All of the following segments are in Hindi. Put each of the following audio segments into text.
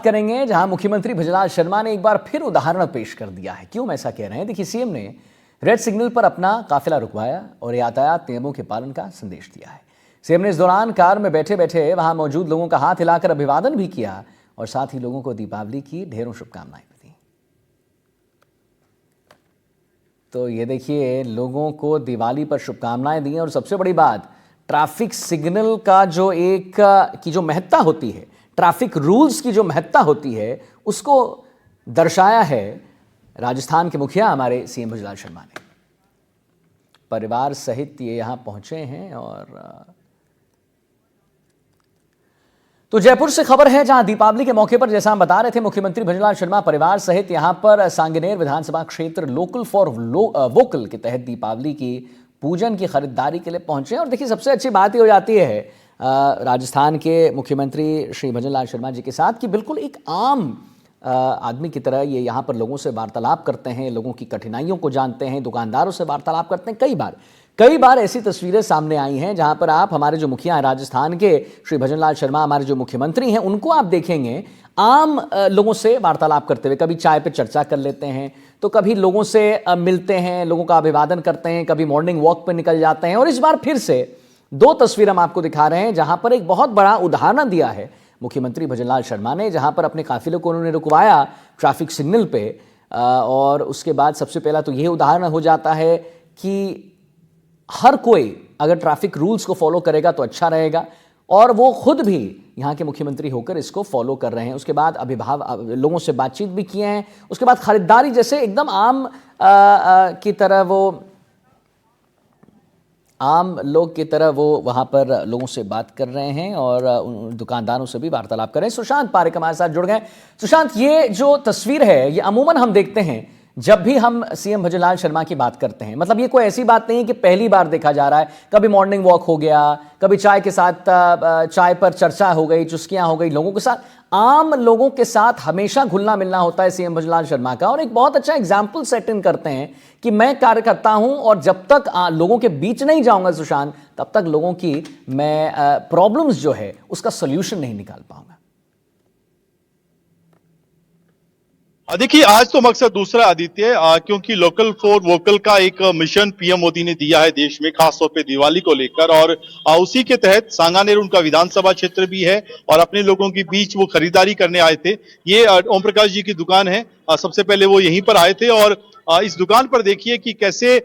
करेंगे जहां मुख्यमंत्री भजनलाल शर्मा ने एक बार फिर उदाहरण पेश कर दिया है। क्यों ऐसा कह रहे हैं? देखिए, सीएम ने रेड सिग्नल पर अपना काफिला रुकवाया और यातायात नियमों के पालन का संदेश दिया है। सीएम ने इस दौरान कार में बैठे बैठे वहां मौजूद लोगों का हाथ हिलाकर अभिवादन भी किया और साथ ही लोगों को दीपावली की ढेरों शुभकामनाएं भी दी। तो ये देखिए, लोगों को दिवाली पर शुभकामनाएं दी और सबसे बड़ी बात, ट्रैफिक सिग्नल का जो की जो महत्ता होती है, ट्रैफिक रूल्स की जो महत्ता होती है, उसको दर्शाया है राजस्थान के मुखिया हमारे सीएम भजनलाल शर्मा ने। परिवार सहित ये यहां पहुंचे हैं और तो जयपुर से खबर है, जहां दीपावली के मौके पर जैसा हम बता रहे थे, मुख्यमंत्री भजनलाल शर्मा परिवार सहित यहां पर सांगनेर विधानसभा क्षेत्र लोकल फॉर वोकल के तहत दीपावली की पूजन की खरीदारी के लिए पहुंचे। और देखिए, सबसे अच्छी बात ये हो जाती है राजस्थान के मुख्यमंत्री श्री भजनलाल शर्मा जी के साथ कि बिल्कुल एक आम आदमी की तरह ये यहाँ पर लोगों से वार्तालाप करते हैं, लोगों की कठिनाइयों को जानते हैं, दुकानदारों से वार्तालाप करते हैं। कई बार ऐसी तस्वीरें सामने आई हैं जहाँ पर आप हमारे जो मुखिया हैं राजस्थान के श्री भजनलाल शर्मा, हमारे जो मुख्यमंत्री हैं, उनको आप देखेंगे आम लोगों से वार्तालाप करते हुए। कभी चाय पे चर्चा कर लेते हैं, तो कभी लोगों से मिलते हैं, लोगों का अभिवादन करते हैं, कभी मॉर्निंग वॉक पर निकल जाते हैं। और इस बार फिर से दो तस्वीर हम आपको दिखा रहे हैं जहां पर एक बहुत बड़ा उदाहरण दिया है मुख्यमंत्री भजनलाल शर्मा ने, जहां पर अपने काफिले को उन्होंने रुकवाया ट्रैफिक सिग्नल पे। और उसके बाद सबसे पहला तो यह उदाहरण हो जाता है कि हर कोई अगर ट्रैफिक रूल्स को फॉलो करेगा तो अच्छा रहेगा, और वो खुद भी यहाँ के मुख्यमंत्री होकर इसको फॉलो कर रहे हैं। उसके बाद लोगों से बातचीत भी किए हैं। उसके बाद खरीदारी जैसे एकदम आम की तरह वो आम लोग की तरह वो वहाँ पर लोगों से बात कर रहे हैं और दुकानदारों से भी वार्तालाप कर रहे हैं। सुशांत पारेख हमारे साथ जुड़ गए। सुशांत, ये जो तस्वीर है ये अमूमन हम देखते हैं जब भी हम सीएम भजनलाल शर्मा की बात करते हैं। मतलब ये कोई ऐसी बात नहीं कि पहली बार देखा जा रहा है। कभी मॉर्निंग वॉक हो गया, कभी चाय के साथ चाय पर चर्चा हो गई, चुस्कियां हो गई लोगों के साथ। आम लोगों के साथ हमेशा घुलना मिलना होता है सीएम भजनलाल शर्मा का, और एक बहुत अच्छा एग्जाम्पल सेट इन करते हैं कि मैं कार्य करता हूं और जब तक लोगों के बीच नहीं जाऊंगा सुशांत, तब तक लोगों की मैं प्रॉब्लम्स जो है उसका सोल्यूशन नहीं निकाल पाऊंगा। देखिए, आज तो मकसद दूसरा आदित्य, क्योंकि लोकल फॉर वोकल का एक मिशन पीएम मोदी ने दिया है देश में, खासतौर पे दिवाली को लेकर। और उसी के तहत सांगानेर उनका विधानसभा क्षेत्र भी है और अपने लोगों के बीच वो खरीदारी करने आए थे। ये ओम प्रकाश जी की दुकान है। सबसे पहले वो यहीं पर आए थे और इस दुकान पर देखिए कि कैसे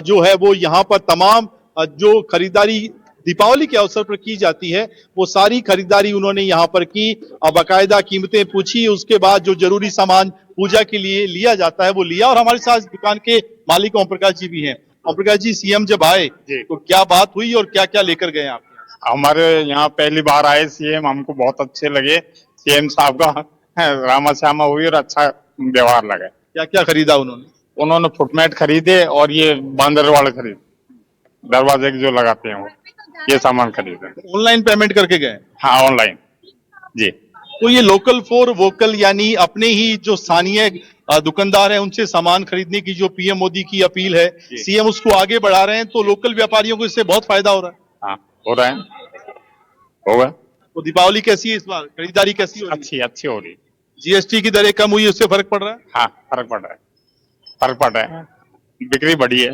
जो है वो यहाँ पर तमाम जो खरीदारी दीपावली के अवसर पर की जाती है वो सारी खरीदारी उन्होंने यहाँ पर की। बाकायदा कीमतें पूछी, उसके बाद जो जरूरी सामान पूजा के लिए लिया जाता है वो लिया। और हमारे साथ दुकान के मालिक ओम प्रकाश जी भी हैं। ओम प्रकाश जी, सीएम जब आए तो क्या बात हुई और क्या क्या लेकर गए आप? हमारे यहाँ पहली बार आए सीएम, हमको बहुत अच्छे लगे। सीएम साहब का रामा श्यामा हुई और अच्छा व्यवहार लगा। क्या क्या खरीदा उन्होंने फुटमेट खरीदे और ये बांदरवाड़ खरीदे, दरवाजे जो लगाते हैं वो, ये सामान खरीदे। ऑनलाइन पेमेंट करके गए? हाँ, ऑनलाइन जी। तो ये लोकल फॉर वोकल यानी अपने ही जो स्थानीय दुकानदार हैं उनसे सामान खरीदने की जो पीएम मोदी की अपील है, सीएम उसको आगे बढ़ा रहे हैं, तो लोकल व्यापारियों को इससे बहुत फायदा हो रहा है। हाँ, हो रहा है, होगा। तो दीपावली कैसी है इस बार? खरीदारी कैसी हो रही है? अच्छी हो रही है। जीएसटी की दरें कम हुई, उससे फर्क पड़ रहा है? हाँ, फर्क पड़ रहा है, बिक्री बढ़ी है।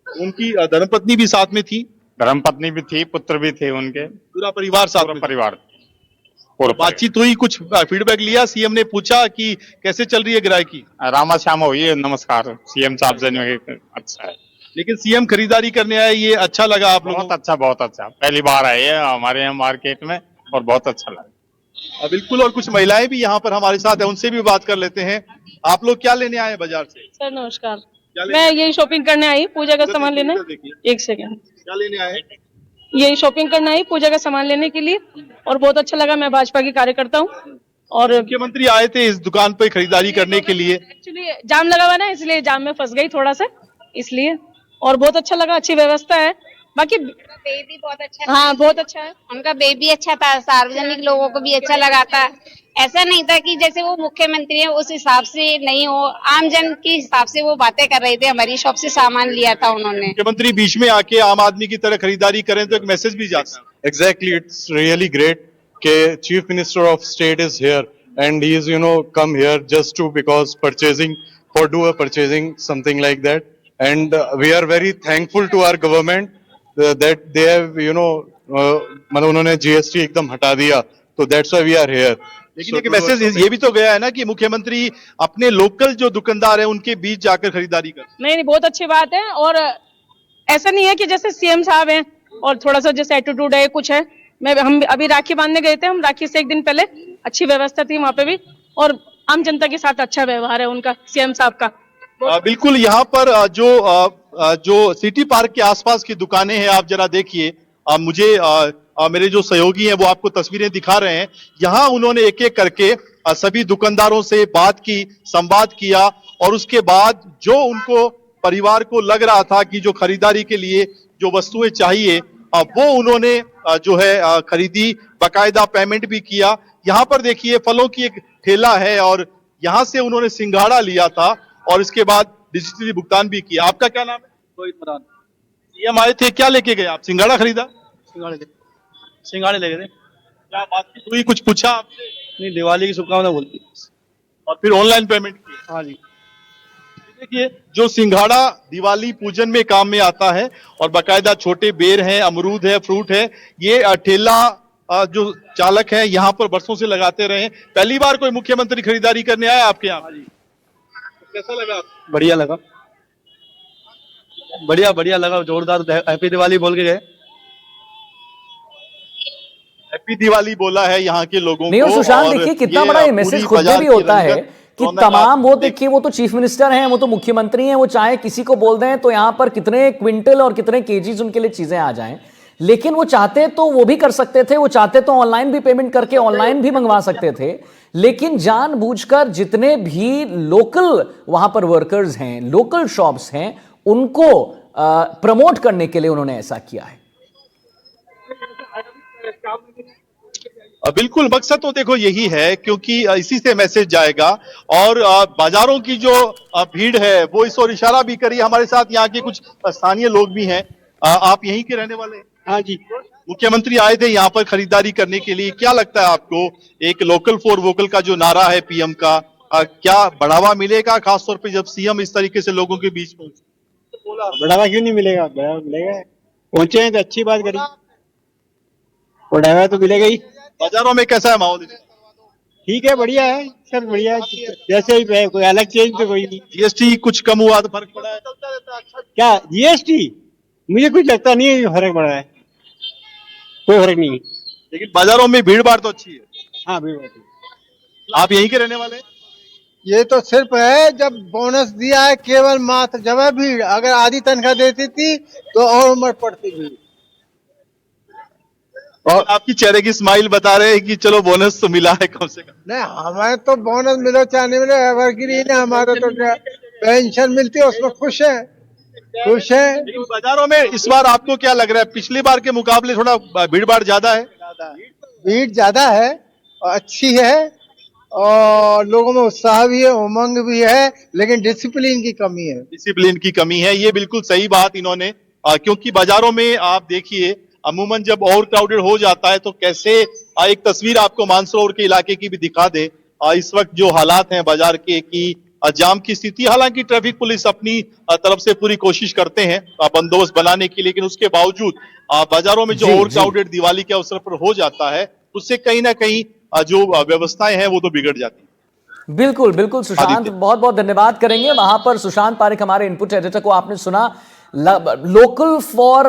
उनकी धर्मपत्नी भी साथ में थी? धर्मपत्नी भी थी, पुत्र भी थे उनके, पूरा परिवार साथ में? परिवार। बातचीत हुई, कुछ फीडबैक लिया? सीएम ने पूछा कि कैसे चल रही है ग्राहकी? रामा श्यामा हुई है, नमस्कार सीएम साहब से, अच्छा है। लेकिन सीएम खरीदारी करने आए, ये अच्छा लगा आप लोगों को? बहुत अच्छा। पहली बार आए हैं हमारे यहाँ मार्केट में और बहुत अच्छा लगा। बिल्कुल। और कुछ महिलाएं भी यहाँ पर हमारे साथ है, उनसे भी बात कर लेते हैं। आप लोग क्या लेने आए बाजार से? सर नमस्कार, मैं यही शॉपिंग करने आई, पूजा का सामान लेने। एक सेकंड, क्या लेने आए? यही शॉपिंग करना आई पूजा का सामान लेने के लिए, और बहुत अच्छा लगा। मैं भाजपा की कार्यकर्ता हूँ और मुख्यमंत्री आए थे इस दुकान पर खरीदारी करने के लिए। एक्चुअली जाम लगा हुआ ना, इसलिए जाम में फंस गई थोड़ा सा, इसलिए। और बहुत अच्छा लगा, अच्छी व्यवस्था है। बाकी बेबी बहुत अच्छा था। हाँ, बहुत अच्छा है। उनका बेबी अच्छा था, सार्वजनिक लोगों को भी अच्छा लगा था। ऐसा नहीं था कि जैसे वो मुख्यमंत्री है उस हिसाब से नहीं हो, आम जन के हिसाब से वो बातें कर रहे थे। हमारी शॉप से सामान लिया था उन्होंने। मुख्यमंत्री बीच में आके आम आदमी की तरह खरीदारी करें तो एक मैसेज भी जाता है। Exactly, it's really great कि chief minister of state is here and he's come here just to because purchasing for do a purchasing something like that, and we are very thankful to our government that they have मतलब उन्होंने GST एकदम हटा दिया, तो that's why we are here. लेकिन एक मैसेज ये भी तो गया है ना कि मुख्यमंत्री अपने लोकल जो दुकानदार है उनके बीच जाकर खरीदारी कर। नहीं नहीं, बहुत अच्छी बात है। और ऐसा नहीं है कि जैसे सीएम साहब हैं और थोड़ा सा जैसे एटीट्यूड है कुछ है। हम अभी राखी बांधने गए थे, हम राखी से एक दिन पहले, अच्छी व्यवस्था थी वहां पे भी, और आम जनता के साथ अच्छा व्यवहार है उनका, सीएम साहब का। बिल्कुल, यहाँ पर जो सिटी पार्क के आसपास की दुकानें हैं, आप जरा देखिए। मुझे मेरे जो सहयोगी हैं वो आपको तस्वीरें दिखा रहे हैं। यहाँ उन्होंने एक एक करके सभी दुकानदारों से बात की, संवाद किया, और उसके बाद जो उनको परिवार को लग रहा था कि जो खरीदारी के लिए जो वस्तुएं चाहिए वो उन्होंने जो है खरीदी, बाकायदा पेमेंट भी किया। यहाँ पर देखिए फलों की एक ठेला है और यहाँ से उन्होंने सिंघाड़ा लिया था और इसके बाद डिजिटली भुगतान भी किया। आपका क्या नाम है? रोहित मरान। सीएम आए थे, क्या लेके गए आप? सिंघाड़ा खरीदा? सिंघाड़े लेके थे। क्या बातचीत हुई, कुछ पूछा आपसे? नहीं, दिवाली की शुभकामना बोलती। और फिर ऑनलाइन पेमेंट की? हाँ जी। देखिए, जो सिंघाड़ा दिवाली पूजन में काम में आता है और बाकायदा छोटे बेर हैं, अमरूद है, फ्रूट है, ये ठेला जो चालक है यहाँ पर बरसों से लगाते रहे। पहली बार कोई मुख्यमंत्री खरीदारी करने आया आपके यहाँ? कैसा लगा? बढ़िया लगा, बढ़िया बढ़िया लगा, जोरदार। हैप्पी दिवाली बोल के गए। हैप्पी दिवाली बोला है यहाँ के लोगों नहीं, को। और सुशांत देखिए कितना बड़ा ये मैसेज खुद में भी होता है कि तमाम वो देखिए, वो तो चीफ मिनिस्टर हैं, वो तो मुख्यमंत्री हैं, वो चाहे किसी को बोल दें तो यहाँ पर कितने क्विंटल और कितने केजीज उनके लिए चीजें आ जाएं, लेकिन वो चाहते तो वो भी कर सकते थे, वो चाहते तो ऑनलाइन भी पेमेंट करके ऑनलाइन भी मंगवा सकते थे, लेकिन जानबूझकर जितने भी लोकल वहां पर वर्कर्स हैं, लोकल शॉप्स हैं, उनको प्रमोट करने के लिए उन्होंने ऐसा किया है। बिल्कुल, मकसद तो देखो यही है, क्योंकि इसी से मैसेज जाएगा। और बाजारों की जो भीड़ है वो इस ओर इशारा भी करिए। हमारे साथ यहाँ के कुछ स्थानीय लोग भी हैं। आप यहीं के रहने वाले हैं? हाँ जी। मुख्यमंत्री आए थे यहाँ पर खरीदारी करने के लिए, क्या लगता है आपको, एक लोकल फॉर वोकल का जो नारा है पीएम का, क्या बढ़ावा मिलेगा, खासतौर पे जब सीएम इस तरीके से लोगों के बीच पहुंचे? बढ़ावा क्यों नहीं मिलेगा? बढ़ावा मिलेगा, पहुंचे हैं तो अच्छी बात करी, बढ़ावा तो मिलेगा ही। बाजारों में कैसा है माहौल? ठीक है, बढ़िया है, सब बढ़िया है, जैसे ही है, कोई अलग चेंज तो कोई नहीं। जीएसटी कुछ कम हुआ तो फर्क पड़ा है? क्या जीएसटी? मुझे कुछ लगता नहीं है फर्क पड़ा है, कोई फर्क नहीं है। लेकिन बाजारों में भीड़ भाड़ तो अच्छी है। हाँ, भीड़। आप यहीं के रहने वाले हैं? ये तो सिर्फ है जब बोनस दिया है, केवल मात्र जब है भीड़। अगर आधी तनख्वाह देती थी तो और उम्र पड़ती भीड़। और आपकी चेहरे की स्माइल बता रहे हैं कि चलो बोनस तो मिला है कम से कम। नहीं, हमें तो बोनस मिलो चाहे नहीं मिले, एवरग्रीन है हमारा, तो क्या पेंशन मिलती है उसमें खुश है, खुश है। लेकिन बाजारों में इस बार आपको क्या लग रहा है, पिछली बार के मुकाबले थोड़ा भीड़ भाड़ ज्यादा है? भीड़ ज्यादा है और अच्छी है, और लोगों में उत्साह भी है, उमंग भी है, लेकिन डिसिप्लिन की कमी है। डिसिप्लिन की कमी है, ये बिल्कुल सही बात इन्होंने, क्योंकि बाजारों में आप देखिए अमूमन जब ओवर क्राउडेड हो जाता है तो कैसे, एक तस्वीर आपको मानसरोवर के इलाके की भी दिखा दे। इस वक्त जो हालात हैं बाजार के, कि जाम की स्थिति, हालांकि ट्रैफिक पुलिस अपनी तरफ से पूरी कोशिश करते हैं बंदोबस्त बनाने की, लेकिन उसके बावजूद बाजारों में जो ओवर क्राउडेड दिवाली के अवसर पर हो जाता है, उससे कहीं ना कहीं जो व्यवस्थाएं हैं वो तो बिगड़ जाती है। बिल्कुल बिल्कुल सुशांत, बहुत बहुत धन्यवाद करेंगे। वहां पर सुशांत पारेख हमारे इनपुट एडिटर को आपने सुना, local for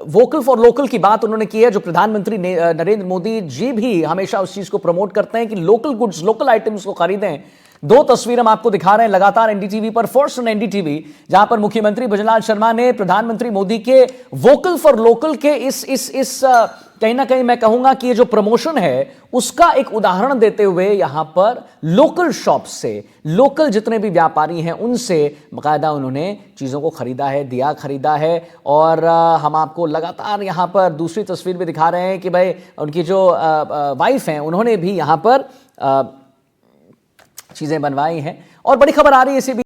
vocal for local की बात उन्होंने की है, जो प्रधानमंत्री नरेंद्र मोदी जी भी हमेशा उस चीज को प्रमोट करते हैं कि लोकल गुड्स, लोकल आइटम्स को खरीदें। दो तस्वीर हम आपको दिखा रहे हैं लगातार एनडीटीवी पर, फर्स्ट ऑन एनडीटीवी, जहां पर मुख्यमंत्री भजनलाल शर्मा ने प्रधानमंत्री मोदी के वोकल फॉर लोकल के इस कहीं ना कहीं मैं कहूंगा कि ये जो प्रमोशन है उसका एक उदाहरण देते हुए यहां पर लोकल शॉप से, लोकल जितने भी व्यापारी हैं उनसे बाकायदा उन्होंने चीज़ों को खरीदा है, दिया खरीदा है। और हम आपको लगातार यहां पर दूसरी तस्वीर भी दिखा रहे हैं कि भाई उनकी जो वाइफ हैं उन्होंने भी यहां पर चीज़ें बनवाई हैं। और बड़ी खबर आ रही है इसी